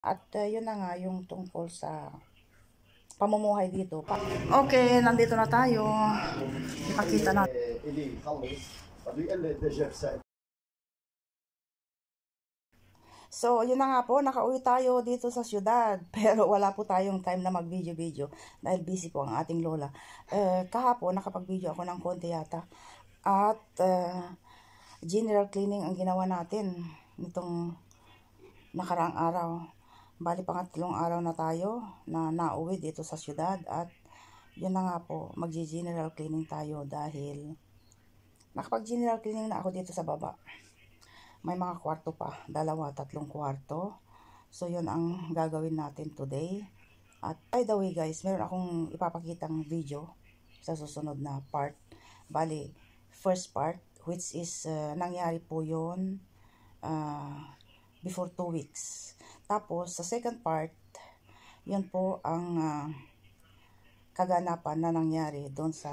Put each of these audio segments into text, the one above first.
At yun na nga yung tungkol sa pamumuhay dito. Okay, nandito na tayo. Ipakita na. So, yun na nga po, nakauwi tayo dito sa syudad. Pero wala po tayong time na mag-video-video dahil busy po ang ating lola. Kahapon, nakapag-video ako ng konti yata. At general cleaning ang ginawa natin nitong nakaraang araw. Bali, pangatlong araw na tayo na nauwi dito sa syudad. At yun na nga po, mag-general cleaning tayo dahil nakapag-general cleaning na ako dito sa baba. May mga kwarto pa, 2-3 kwarto. So, yun ang gagawin natin today. At by the way guys, meron akong ipapakitang video sa susunod na part. Bali, first part, which is nangyari po yun before 2 weeks. Tapos, sa second part, yun po ang kaganapan na nangyari doon sa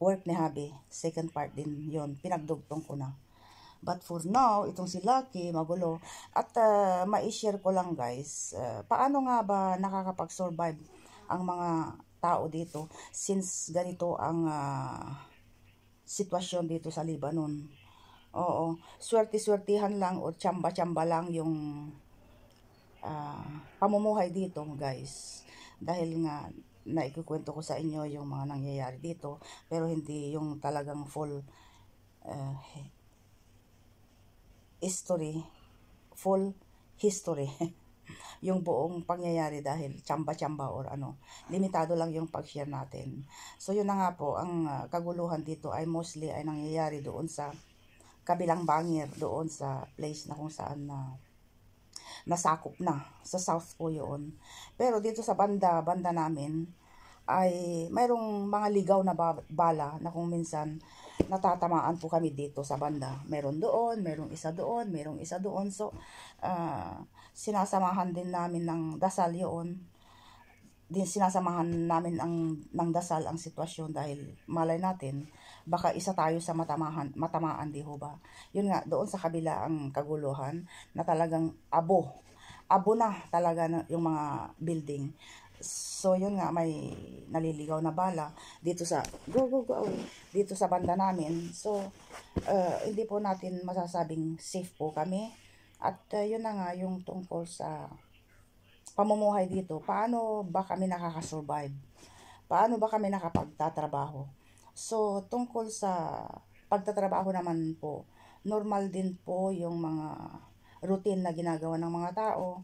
work ni Habi. Second part din yun, pinagdugtong ko na. But for now, itong si Lucky, magulo. At ma-share ko lang guys, paano nga ba nakakapag-survive ang mga tao dito since ganito ang sitwasyon dito sa Lebanon. Oo, swerte-swertihan lang o tsamba-tsamba lang yung pamumuhay dito guys. Dahil nga, naikukwento ko sa inyo yung mga nangyayari dito, pero hindi yung talagang full full history yung buong pangyayari dahil tsamba-tsamba or ano, limitado lang yung pag-share natin. So yun na nga po, ang kaguluhan dito ay mostly ay nangyayari doon sa kabilang bangir, doon sa place na kung saan na nasakop na, sa south po yun. Pero dito sa banda namin ay mayroong mga ligaw na bala na kung minsan natatamaan po kami dito sa banda. Meron doon, merong isa doon, merong isa doon. So, sinasamahan din namin ng dasal yun. Sinasamahan namin ng dasal ang sitwasyon dahil malay natin, baka isa tayo sa matamaan, di ho ba? Yun nga, doon sa kabila ang kaguluhan na talagang abo na talaga yung mga building. So, yun nga, may naliligaw na bala dito sa, dito sa banda namin. So, hindi po natin masasabing safe po kami. At yun na nga, yung tungkol sa pamumuhay dito. Paano ba kami nakakasurvive? Paano ba kami nakapagtatrabaho? So, tungkol sa pagtatrabaho naman po, normal din po yung mga routine na ginagawa ng mga tao.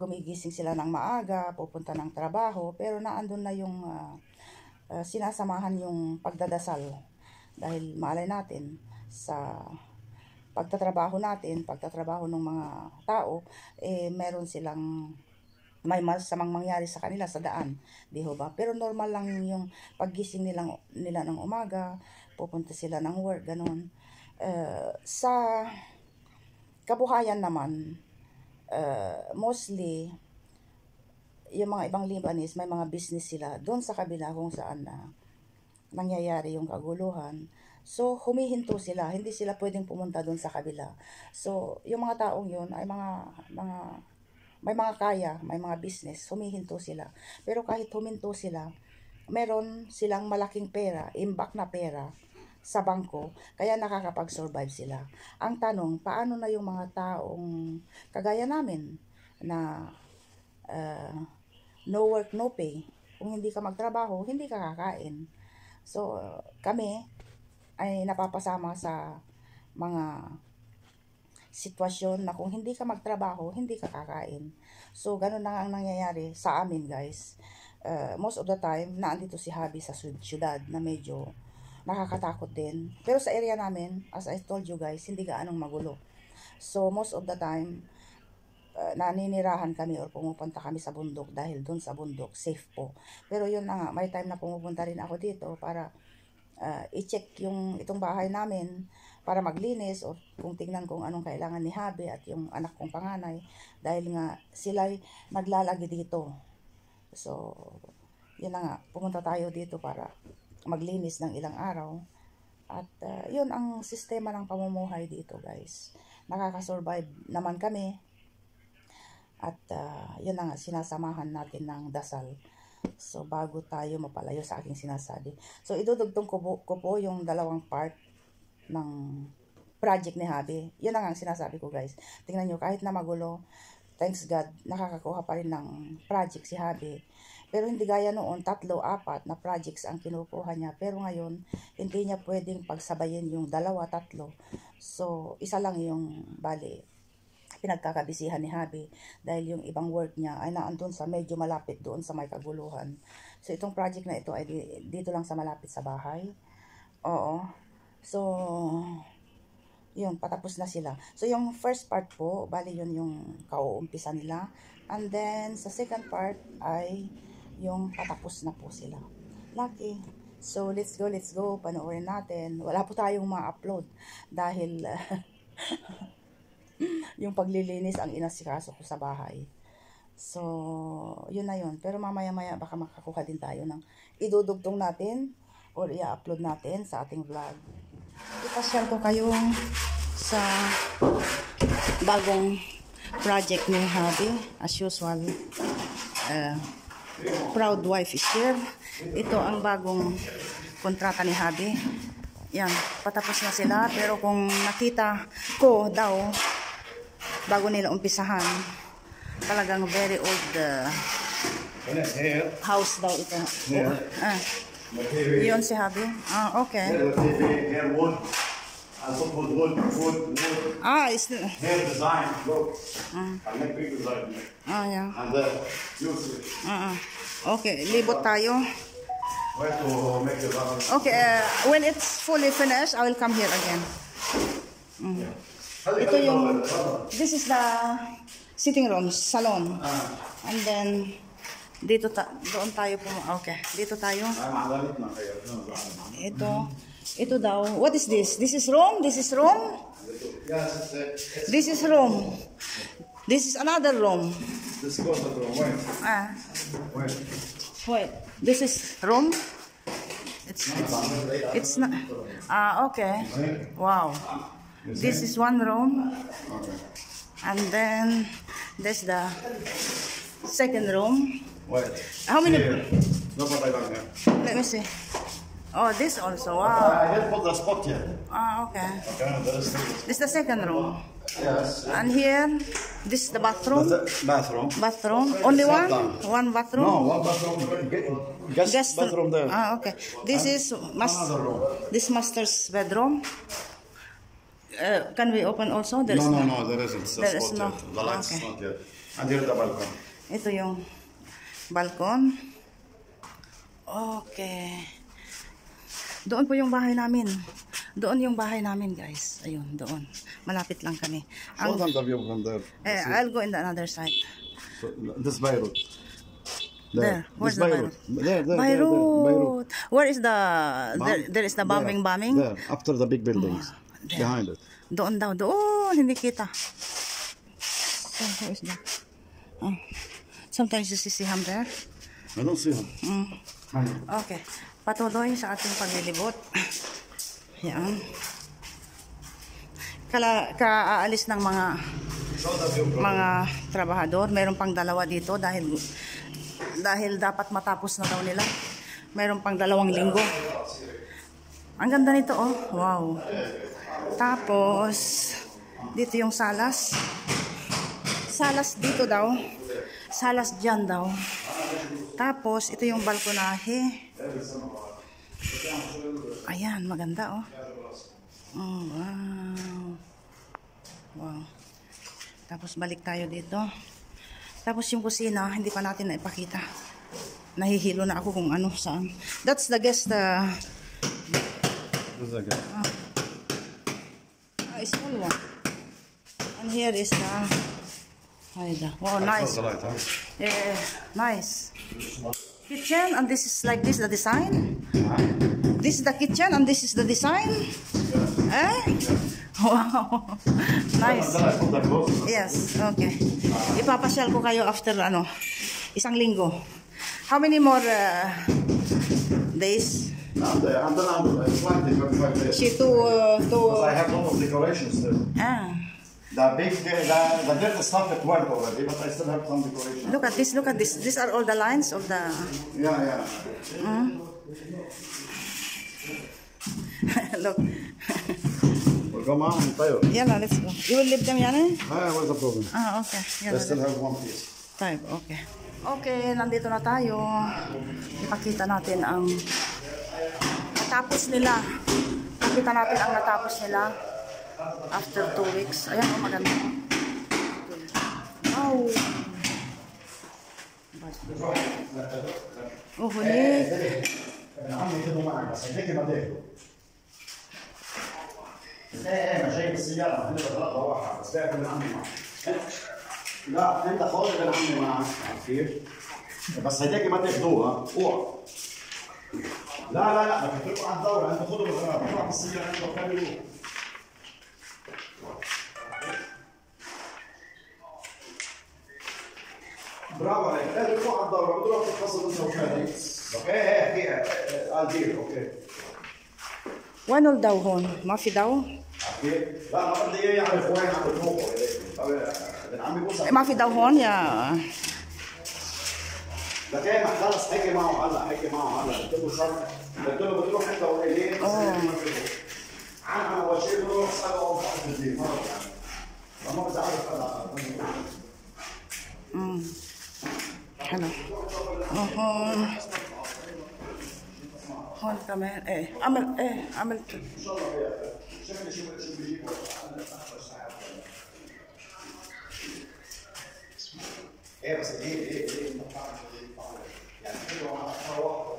Gumigising sila ng maaga, pupunta ng trabaho, pero naandun na yung sinasamahan yung pagdadasal. Dahil malay natin sa pagtatrabaho ng mga tao, meron silang may masamang mangyari sa kanila sa daan, di ho ba? Pero normal lang yung paggising nila ng umaga, pupunta sila ng work, ganun. Sa kabuhayan naman, mostly yung mga ibang Lebanese, may mga business sila doon sa kabila kung saan na nangyayari yung kaguluhan. So, humihinto sila. Hindi sila pwedeng pumunta doon sa kabila. So, yung mga taong yun ay may mga kaya, may mga business, humihinto sila. Pero kahit huminto sila, meron silang malaking pera, imbak na pera sa bangko, kaya nakakapag-survive sila. Ang tanong, paano na yung mga taong kagaya namin na no work, no pay? Kung hindi ka magtrabaho, hindi ka kakain. So, kami ay napapasama sa mga sitwasyon na kung hindi ka magtrabaho, hindi ka kakain. So, ganun na ang nangyayari sa amin, guys. Most of the time, naandito si Habi sa syudad na medyo nakakatakot din. Pero sa area namin, as I told you guys, hindi gaanong magulo. So, most of the time, naninirahan kami or pumupunta kami sa bundok dahil doon sa bundok, safe po. Pero yun na nga, may time na pumupunta rin ako dito para i-check itong bahay namin para maglinis o kung tingnan kung anong kailangan ni Habi at yung anak kong panganay dahil nga sila'y naglalagi dito. So, yun na nga, pumunta tayo dito para maglinis ng ilang araw. At yun ang sistema ng pamumuhay dito guys. nakakasurvive naman kami. At yun na nga, sinasamahan natin ng dasal. So, bago tayo mapalayo sa aking sinasabi. So, idudugtong ko po yung dalawang part ng project ni Habi. Yun na nga ang sinasabi ko, guys. Tingnan nyo, kahit na magulo, thanks God, nakakakuha pa rin ng project si Habi. Pero hindi gaya noon, 3, 4 na projects ang kinukuha niya. Pero ngayon, hindi niya pwedeng pagsabayin yung 2, 3. So, isa lang yung bali pinagkakabisihan ni Habi dahil yung ibang work niya ay naandun sa medyo malapit doon sa may kaguluhan. So, itong project na ito ay dito lang sa malapit sa bahay. Oo. So, yun, patapos na sila. So, yung first part po, bali yun yung kauumpisa nila. And then, sa second part ay yung patapos na po sila. Lucky. So, let's go. Panoorin natin. Wala po tayong ma-upload dahil yung paglilinis ang inasikaso ko sa bahay. So, yun na yun. Pero mamaya-maya baka makakuha din tayo ng idudugtong natin or i-upload natin sa ating vlog. Ipasyal ko kayo sa bagong project ni Habi. As usual, proud wife is here. Ito ang bagong kontrata ni Habi. Yan, patapos na sila. Pero kung nakita ko daw, bago nila umpisahan, talagang very old house daw ito. Yun si Habi. Okay. It's the hair design. Look, I make big design. Yeah. And you see. Okay, libot tayo. Where to make the design? Okay, when it's fully finished, I will come here again. Ito yung, this is the sitting room, salon. And then, doon tayo po. Okay, dito tayo. Ito daw. What is this? This is room? This is room? Yes, This is room. This is another room. this goes the room. Wait. This is room? It's not. Okay. Wow. This is one room. Okay. And then there's the second room. Wait. How many? Here. No, but I don't have. Let me see. Oh, this also. Wow. I didn't put the spot yet. Okay. Okay, there is This is the second room. yes. And here, this is the bathroom. Bathroom. Bathroom. Only one? One bathroom? No, one bathroom. Guest bathroom there. Okay. This is Another room. this master's bedroom. Can we open also? There is No, there isn't. It's There is spot no. yet. The lights Okay. not yet. And here the balcony. Ito yung balkon. Okay. Doon po yung bahay namin. Doon yung bahay namin, guys. Ayun, doon. Malapit lang kami. Show them the view from there. I'll go in the other side. So, this Beirut. There. Where's This the Beirut? There, Beirut. Where is the Bomb? there is the bombing? There, after the big buildings. There. Behind it. Doon daw. Doon. Hindi kita. So, who is that? Sometimes you see him there. I don't see him. Okay. Patuloy sa ating paglilibot. Yan. Kaalis ng Show the view from trabahador. Meron pang 2 dito dahil dapat matapos na daw nila. Meron pang 2 linggo. Ang ganda nito, oh. Wow. Tapos, dito yung salas. Salas dito daw. Salas dyan daw. Tapos, ito yung balkonahe. Ayan, maganda, oh. Oh, wow. Wow. Tapos, balik tayo dito. Tapos, yung kusina, hindi pa natin naipakita. Nahihilo na ako kung ano, saan. That's the guest, small one. And here is the... Wow, nice. Yeah, nice. Kitchen, and this is like this, the design. This is the kitchen, and this is the design. Eh? Wow. Nice. Yes, okay. Ipapasyal ko kayo after, 1 linggo. How many more days? I'm 20, 25 days. She Because I have a lot of decorations there. The dirt stuff it went already, but I still have some decoration. Look at this, look at this. These are all the lines of the... Yeah. Look. We'll come on, tayo. Yalla, let's go. You will leave them yan eh? What's the problem? Okay. I still have one piece. Type, okay. Okay, nandito na tayo. Ipakita natin ang natapos nila. Ipakita natin ang natapos nila after 2 weeks. Ayan, oh, maganda. Wow. Oh, huli. شايف السيارة هنا بطلع روحها بس بعرف ابن عمي معك. لا انت خالد ابن عمي معك كيف؟ بس هيداك ما تاخذوها اوعى. لا بدك تتركوا على الدورة انت خذوا بالغراب طلع بالسيارة انت وخلوه. برافو عليك لا تروحوا على الدورة بتروحوا تتفصلوا انت وخالد. اوكي هيك الديل اوكي. وين الدوهون؟ ما في دو؟ لا ما بدي اياه يعرف وين عم بتروحوا ابن عمي بوصل. ما في دوهون يا... لكن خلص حكي معه هلا قلت له صار قلت له بتروح انت والليل انا اول شيء بروح اساله في البيت مره يعني ما بزعلك هذا حلو هون كمان عملت ان شاء الله شو بيجيبوا بس ايه يعني حلو على واو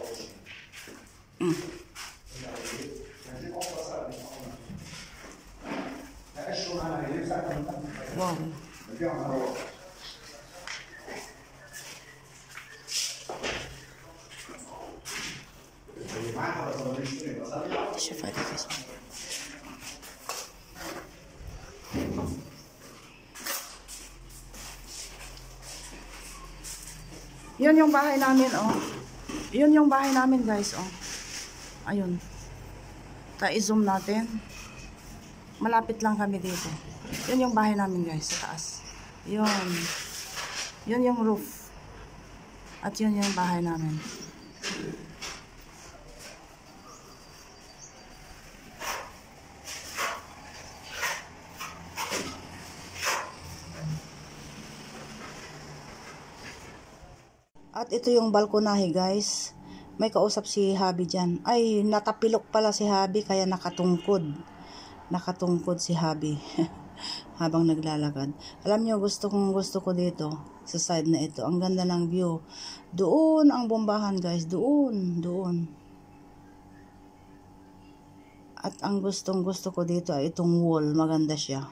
شوف هذا كيف yun yung bahay namin, oh. Yun yung bahay namin, guys, oh. Ayun. I-zoom natin. Malapit lang kami dito. Yun yung bahay namin, guys, sa taas. Yun. Yun yung roof. At yun yung bahay namin. At ito yung balkonahe, guys. May kausap si Habi dyan. Ay, natapilok pala si Habi kaya nakatungkod. Nakatungkod si Habi. Habang naglalakad. Alam nyo, gusto ko dito. Sa side na ito. Ang ganda ng view. Doon ang bombahan, guys. Doon. At ang gusto ko dito ay itong wall. Maganda siya.